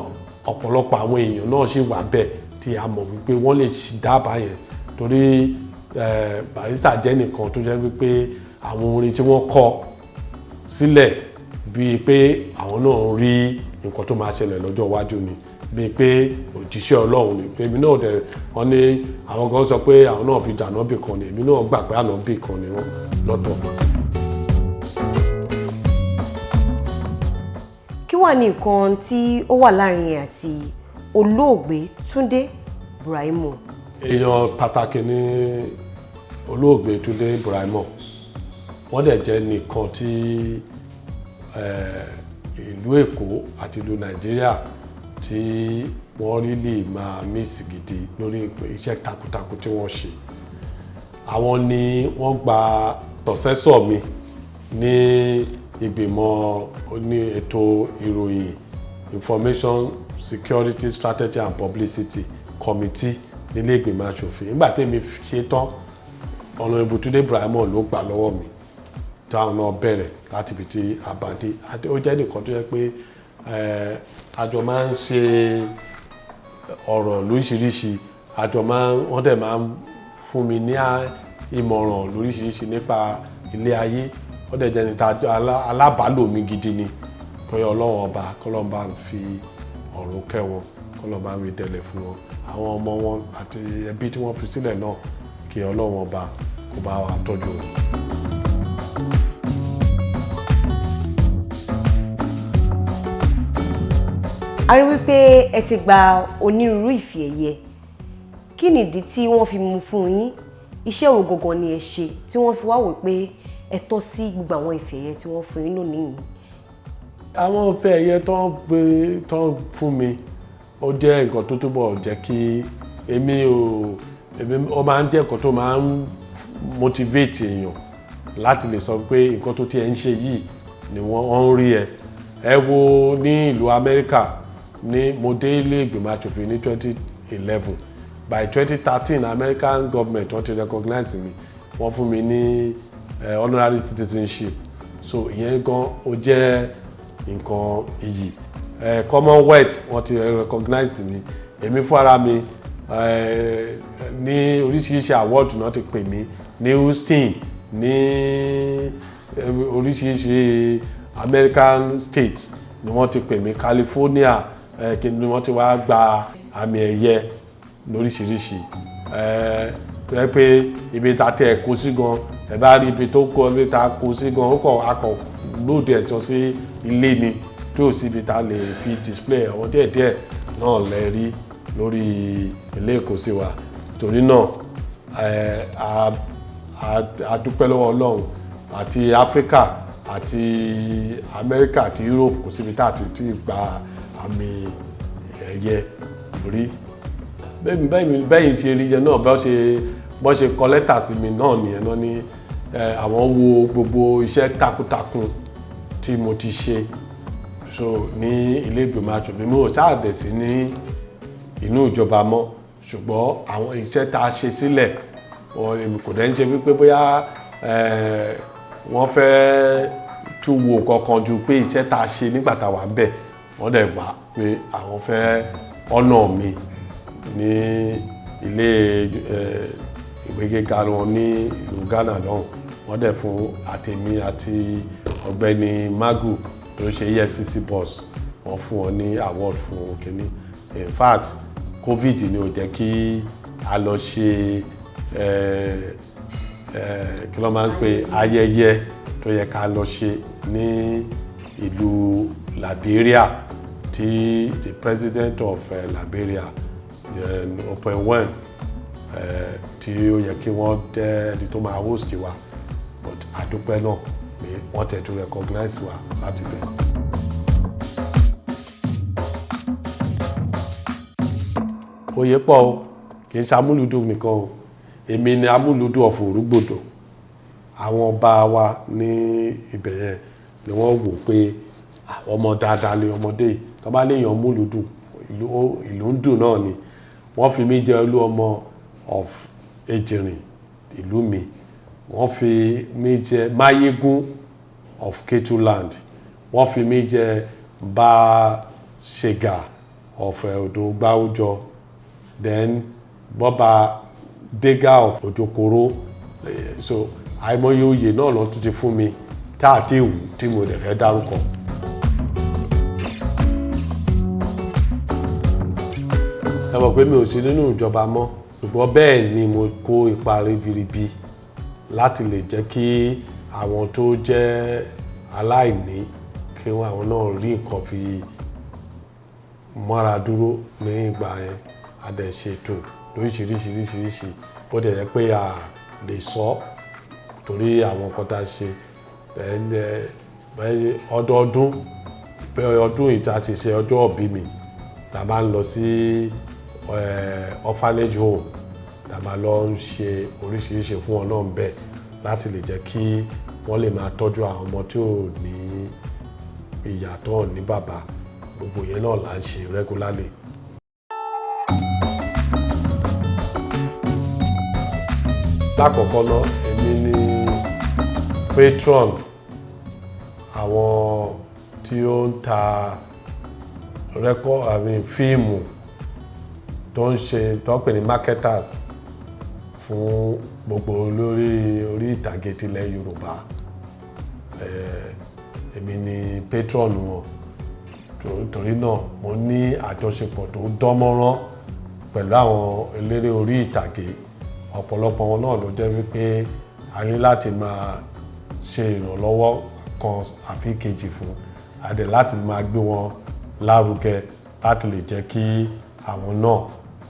ọ̀pọ̀lọpọ̀ àwọn èèyàn náà ṣì wà bẹ́ẹ̀ tí a mọ̀ wípé wọ́n lè dábàá yẹn torí Barrister jẹ́ nìkan tó jẹ́ wípé àwọn orin tí wọ́n kọ sílẹ̀ bíi pé àwọn náà rí nǹkan tó máa ṣẹlẹ̀ lọ́jọ́ iwájú ni bíi pé òjíṣẹ́ Ọlọ́run ni pé èmi náà dẹ̀ wọ́n ní àwọn kan sọ pé àwọn náà fi dànù bì kan ni èmi náà gbà pé ànábì kan ni wọ́n lọ́tọ̀. kí wàá ní nǹkan tí ó wà láàrin ẹ̀ àti olóògbé Túndé Buraimoh. èèyàn pàtàkì ni olóògbé Túndé Buraimoh wọ́n dẹ̀ jẹ́ nìkan tí ìlú Èkó àti ìlú Nàìjíríà tí wọ́n really máa miss gidi lórí iṣẹ́ takuntakun tí wọ́n ṣe. Àwọn ni wọ́n gba successor mi ní ìgbìmọ̀ ní ètò ìròyìn Information Security Strategy and Publicity Committee nílé ìgbìmọ̀ aṣòfin. Nígbà tẹ́mi ṣe tán, Honorable Túndé Braimon ló gbà lọ́wọ́ mi táwọn náà bẹ̀rẹ̀ láti ibi tí a bá dé. Ó jẹ́ nìkan tó yẹ pé àjọ máa ń ṣe ọ̀rọ̀ lóríṣiríṣi, wọ́n dẹ̀ máa ń fún mi ní ìmọ̀ràn lóríṣiríṣi nípa ilé ayé. Ó dẹ̀ jẹ́ níta alábàálò mi gidi ni. Kọ́yọ̀ Ọlọ́run ọba kọ́lọ́run bá ń fi ọ̀run kẹ́ wọn, kọ́lọ́run bá ń rí dẹ̀lẹ̀ fún wọn. Àwọn ọmọ wọn àti ẹbí tí wọ́n fi sílẹ̀ náà kí Ọlọ́run ọba kó bá wa tọ́jú wọn. A rí wípé ẹ ti gba onírúurú ìfì ẹ̀yẹ. Kí ni ìdí tí wọ́n fi mú fún yín? Iṣẹ́ wo gangan ni ẹ ṣe tí wọ́n fi wá wò pé ẹ tọ́ sí gbogbo àwọn ìfì ẹ̀yẹ tí wọ́n fún yín lónìí yìí? Àwọn ìfì ẹ̀yẹ tó ń fún mi ó jẹ́ nǹkan tó túbọ̀ jẹ́ kí ó máa ń jẹ́ nǹkan tó máa ń motivate èèyàn láti lè sọ pé nǹkan tó tiẹ̀ ń ṣe yìí ni wọ́n ń rí ẹ. Ẹ wo ní ìlú Amẹ́ríkà ní mo dé ilé ìgbìmọ̀ aṣòfin ní 2011. By 2013 American government wọ́n ti recognize mi, wọ́n fún mi ní honorary citizenship. So ìyẹn gan ó jẹ́ nǹkan iyì. Commonwealth wọ́n ti recognize mi. Èmi fún ara mi ní oríṣiríṣi award náà ti pè mí ní Houston, ní oríṣiríṣi American states ni wọ́n ti pè mí, California ni wọ́n ti wá gba àmì ẹ̀yẹ lóríṣiríṣi. Tó yẹ pé ibi tá tẹ kó sí gan, ẹ bá rí ibi tó kó ibi tá kó sí gan, ó kàn akọ̀ lóde ẹ̀sọ́ sí ilé ni tí ò sí ibi tá lè fi display àwọn díẹ̀díẹ̀ náà lẹ rí lórí ilé ìkósí wa. Torí náà a dúpẹ́ lọ́wọ́ Ọlọ́run àti Áfíríkà àti Amẹ́ríkà àti Europe kò síbi tá ti gba àmì ẹ̀yẹ rí. Bẹ́yìn ṣe rí yẹn náà bọ́ ṣe kọ lẹ́tà sí mi náà nìyẹn náà ní àwọn wo gbogbo iṣẹ́ takuntakun tí mo ti ṣe ní ilé ìgbìmọ̀ aṣòfin. Mi ò ṣáàdẹ̀ sí ní inú ìjọba mọ́, ṣùgbọ́n àwọn iṣẹ́ tá a ṣe sílẹ̀ kò dẹ̀ ń ṣe wípé bóyá wọ́n fẹ́ tún wo kankan ju pé iṣẹ́ tá a ṣe nígbà tá a wà ń bẹ̀. Wọ́n dẹ̀ gbà pé àwọn fẹ́ honor mi ní ilé ìwé gíga wọn ní ìlú Ghana lọ́hùn. Wọ́n dẹ̀ fún àtèmi àti ọ̀gbẹ́ni Magu tó ṣe EFCC boss, wọ́n fún wọn ní award fún kínní. In fact COVID ni ò jẹ́ kí a lọ ṣe kí ló máa ń pè ayẹyẹ tó yẹ ká lọ ṣe ní ìlú Liberia tí the president of Liberia Open tí ó yẹ kí wọ́n jẹ́ ẹni tó máa host wa, but àdúpẹ́ náà pé wọ́n tẹ̀ tó recognize wa láti bẹ̀. Oyè pọ̀ o, kì í ṣe amúlùdùn nìkan o. Èmi ni amúlùdùn of Òrúgbòdò. Àwọn ọba wa ní ibẹ̀ yẹn ni wọ́n wò pé ọmọ dáadáa ni ọmọdé yìí. Tó bá léèyàn múlùdùn, ìlú ń dùn náà ni. Wọ́n fi mí jẹ olú ọmọ of Ejìrìn, ìlú mi. Wọ́n fi mí jẹ Máyégún of Ketuland. Wọ́n fi mí jẹ Báṣegà of Odò Gbáwújọ. Then Bọ́ba Dégà of Òjòkòrò. So àìmọye oyè náà ló tún ti fún mi táàtì ìwù tí mo dẹ̀ fẹ́ dárúkọ. Ẹ mọ̀ pé mi ò sí nínú ìjọba mọ́, ṣùgbọ́n bẹ́ẹ̀ ni mo kó ipa ribiribi láti lè jẹ́ kí àwọn tó jẹ́ aláìní kí àwọn náà rí nǹkan fi mọ́ra dúró ní ìgbà yẹn. A dẹ̀ ṣètò lóríṣiríṣi bó dẹ̀ yẹ pé a lè sọ torí àwọn nǹkan tá a ṣe ọdọọdún pé ọdún ìta ṣiṣẹ́ ọjọ́ ìbí mi la máa ń lọ sí orphanage home la máa lọ ń ṣe oríṣiríṣi fún wọn náà bẹ́ẹ̀ láti lè jẹ́ kí wọ́n lè máa tọ́jú àwọn ọmọ tí ò ní ìyá tó ní bàbá. Gbogbo yẹn náà là ń ṣe regularly. Lákọ̀ọ́kọ́ náà èmi ni patron àwọn tí ó ń ta fíìmù tó ń ṣe tó ń pè ní marketers fún gbogbo orí ìtàgé tilẹ̀ Yorùbá. Èmi ni patron wọn torí náà mo ní àjọṣepọ̀ tó dánmọ́rán pẹ̀lú àwọn eléré orí ìtàgé. Ọ̀pọ̀lọpọ̀ wọn náà ló jẹ́ wípé a ní láti máa ṣe ìrànlọ́wọ́ kan àfi kejì fún adẹ̀ láti máa gbé wọn lárugẹ láti lè jẹ́ kí àwọn náà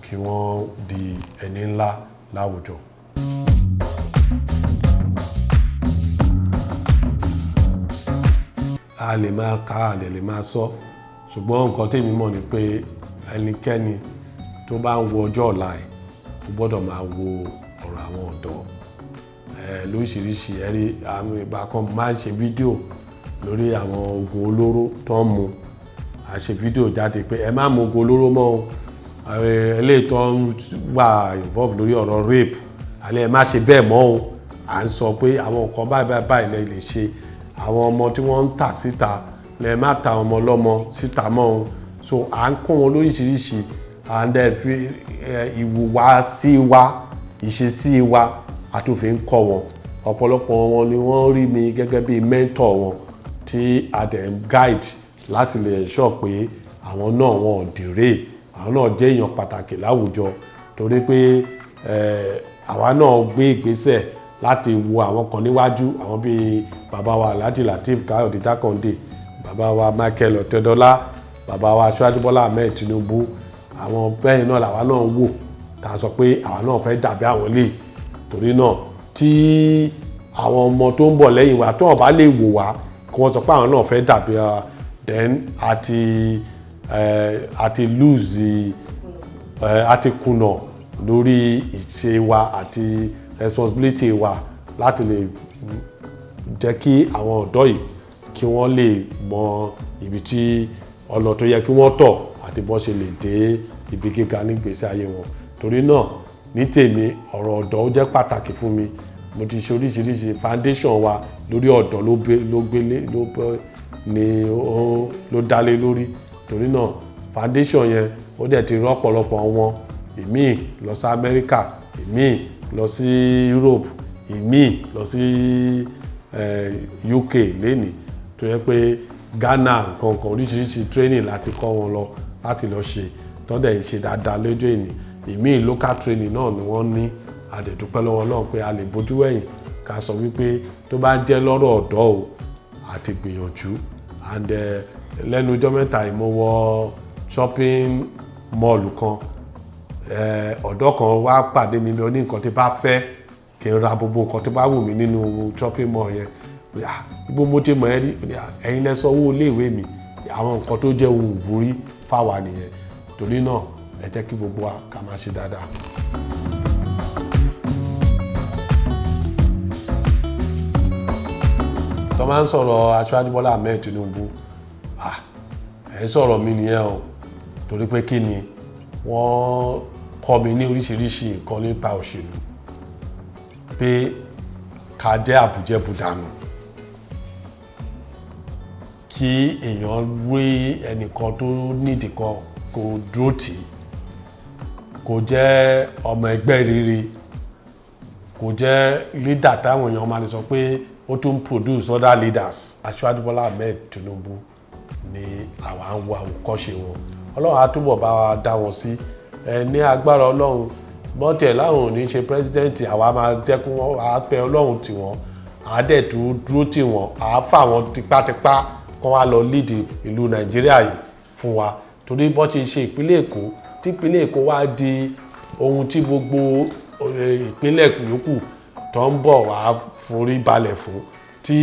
kí wọ́n di ẹni ńlá láwùjọ. A lè máa ka a lè máa sọ ṣùgbọ́n nǹkan tèmi mọ̀ ni pé ẹnikẹ́ni tó bá ń wo ọjọ́ ọ̀la ẹ̀ ó gbọ́dọ̀ máa wo ọ̀rọ̀ àwọn ọ̀dọ́. Lóríṣiríṣi ẹ̀rí àwọn ìgbà kan máa ń ṣe fídíò lórí àwọn oògùn olóró tó ń mu. A ṣe fídíò jáde pé ẹ má mu oògùn olóró mọ́ o. Eléyìí tó ń wà involve lórí ọ̀rọ̀ rape àlẹ́ ẹ má ṣe bẹ́ẹ̀ mọ́ o. À ń sọ pé àwọn nǹkan báyìí lè ṣe. Àwọn ọmọ tí wọ́n ń tà síta lẹ má ta ọmọ lọ́mọ síta mọ́ o. So à ń kọ́ wọn lóríṣiríṣi and fi ìwùwàsí wa ìṣesí wa àtòfin kọ́ wọn. Ọ̀pọ̀lọpọ̀ wọn ni wọ́n rí mi gẹ́gẹ́ bí mentor wọn tí a dẹ̀ ń guide láti lè ensure pé àwọn náà wọn ò dèrè àwọn náà jẹ́ èèyàn pàtàkì láwùjọ torí pé àwa náà gbé ìgbésẹ̀ láti wo àwọn kan níwájú àwọn bíi bàbá wa Alhaji Lateef Káyọ̀dé Jákàndé, bàbá wa Michael Ọ̀tẹ́dọ́lá, bàbá wa Aṣíwájú Bọ́lá Ahmed Tinubu. Àwọn bẹ́ẹ̀ náà làwa náà wò tá a sọ pé àwa náà fẹ́ dàbí àwọn lè. Torí náà tí àwọn ọmọ tó ń bọ̀ lẹ́yìn wa tó bá lè wò wá kí wọ́n sọ pé àwọn náà fẹ́ dàbí then àti lose àti kùnà lórí ìṣe wa àti responsibility wa láti lè jẹ́ kí àwọn ọ̀dọ́ yìí kí wọ́n lè mọ ibi tí ọ̀nà tó yẹ kí wọ́n tọ̀ àti bó ṣe lè dé ibi gíga nígbésí ayé wọn. Torí náà ní tèmi ọ̀rọ̀ ọ̀dọ́ ó jẹ́ pàtàkì fún mi. Mo ti ṣe oríṣiríṣi foundation wa lórí ọ̀dọ́ ló dálé lórí. Torí náà foundation yẹn ó dẹ̀ ti rọ́pọ̀lọpọ̀ wọn. Ìmíì lọ sí Amẹ́ríkà, ìmíì lọ sí Europe, ìmíì lọ sí UK lénìí tó yẹ pé Ghana nǹkan oríṣiríṣi training láti kọ́ wọn lọ láti lọ ṣe tó dẹ̀ ń ṣe dáadáa lójú ìní. Ìmíì local training náà ni wọ́n ní. A dẹ̀ dúpẹ́ lọ́wọ́ náà pé a lè bójú wẹ̀yìn ká sọ wípé tó bá jẹ́ lọ́rọ̀ ọ̀dọ́ o àti gbìyànjú. And lẹ́nu ọjọ́ mẹ́ta yìí mo wọ shopping mall kan. Ọ̀dọ́ kan wá pàdé mi lọ ní nǹkan tí bá fẹ́ kí n ra gbogbo nǹkan tó bá wù mí nínú shopping mall yẹn. Ibo mo ti mọ̀ ẹ́ rí ẹ̀yin lẹ sanwó iléèwé mi. Àwọn nǹkan tó jẹ́ ohun ìwúrí fáwa nìyẹn. Torí náà ẹ jẹ́ kí gbogbo wa ká máa ṣe dáadáa. Tó máa ń sọ̀rọ̀ Aṣíwájú Bọ́lá Ahmed Tinubu ẹ̀ ń sọ̀rọ̀ mi nìyẹn o torí pé kí ni wọ́n kọ́ mi ní oríṣiríṣi nǹkan nípa òṣèlú pé ká jẹ́ àbùjẹ́bùdànù kí èèyàn rí ẹnìkan tó nídìí kan kó dúró tì í kó jẹ́ ọmọ ẹgbẹ́ rere kó jẹ́ leader táwọn èèyàn máa lè sọ pé ó tún produce other leaders. Aṣíwájú Bọ́lá Ahmed Tinubu ni àwa ń wo àwòkọ́ṣe wọn. Ọlọ́run á túbọ̀ bá wa dá wọn sí. Ní agbára Ọlọ́run bọ́tẹ̀ láwọn ò ní ṣe president àwa máa jẹ́ kí wọ́n á pẹ́ Ọlọ́run tì wọ́n á dẹ̀ tó dúró tì wọ́n á fà wọ́n tipátipá kí wọ́n á lọ lead ìlú Nàìjíríà yìí fún wa. Torí bọ́ ṣe ṣe ìpínlẹ̀ Èkó tí ìpínlẹ̀ Èkó wá di ohun tí gbogbo ìpínlẹ̀ yòókù tó ń bọ̀ wá forí balẹ̀ fún tí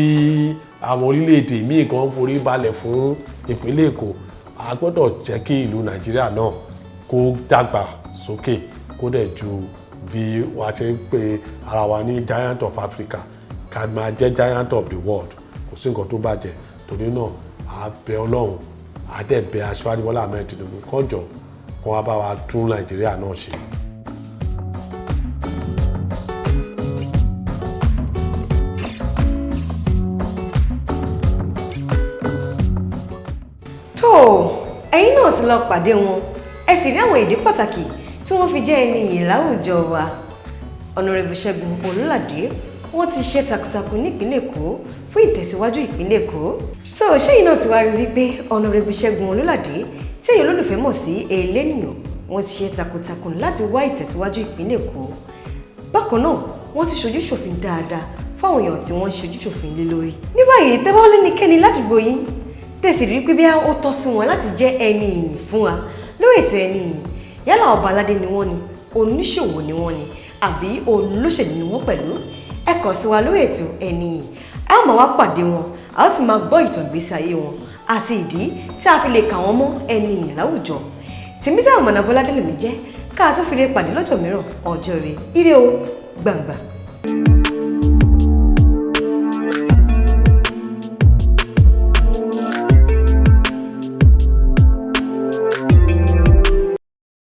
àwọn orílẹ̀-èdè míì kan forí balẹ̀ fún ìpínlẹ̀ Èkó a gbọ́dọ̀ jẹ́ kí ìlú Nàìjíríà náà kó dàgbà sókè kó dẹ̀ ju bí wàá ṣe ń pe ara wa ní giant of Africa ká máa jẹ́ giant of the world kò sí nǹkan tó bàjẹ́ torí náà a bẹ Ọlọ́run a dẹ̀ bẹ Aṣíwájú Bọ́lá Ahmed Tinubu kọjọ kó wá bá wa tún Nàìjíríà náà ṣe. ẹ̀yin náà ti lọ pàdé wọn ẹ sì rí àwọn ìdí pàtàkì tí wọ́n fi jẹ́ ẹni ìyìn láwùjọ wa. Honorable Ṣẹ́gun Olúládé wọ́n ti ṣe takuntakun nípínlẹ̀ Èkó fún ìtẹ̀síwájú ìpínlẹ̀ Èkó. So ṣẹ́yìn náà ti wá rí wípé Honorable Ṣẹ́gun Olúládé tí èyí olólùfẹ́ mọ̀ sí elénìyàn wọ́n ti ṣe takuntakun láti wá ìtẹ̀síwájú ìpínlẹ̀ Èkó. Bákan náà wọ́n ti ṣojú ṣòfin dáadáa fáwọn èèyàn tí wọ́n ṣojú ṣòfin lé lórí. Ní báyìí tẹ́ bá lẹ́nikẹ́ni ládùúgbò yín tẹ̀sí rí pé bí ó tọ́ sí wọn láti jẹ́ ẹni ìyìn fún wa lórí ètò ẹni ìyìn yálà ọba aládé ni wọ́n ni oníṣòwò ni wọ́n ni àbí olóṣèlú ni wọ́n pẹ̀lú ẹ kàn sí wa lórí ètò ẹni ìyìn a ó máa wá pàdé wọn a ó sì máa gbọ́ ìtàn ìgbésí ayé wọn àti ìdí tí a fi lè kà wọ́n mọ́ ẹni ìyìn láwùjọ. Tèmítáyọ̀ Mọ̀nàbọ́ládé lèmi jẹ́ ká tó fi lè pàdé lọ́jọ́ mìíràn ọjọ́ rẹ̀ ire o gbàngbà.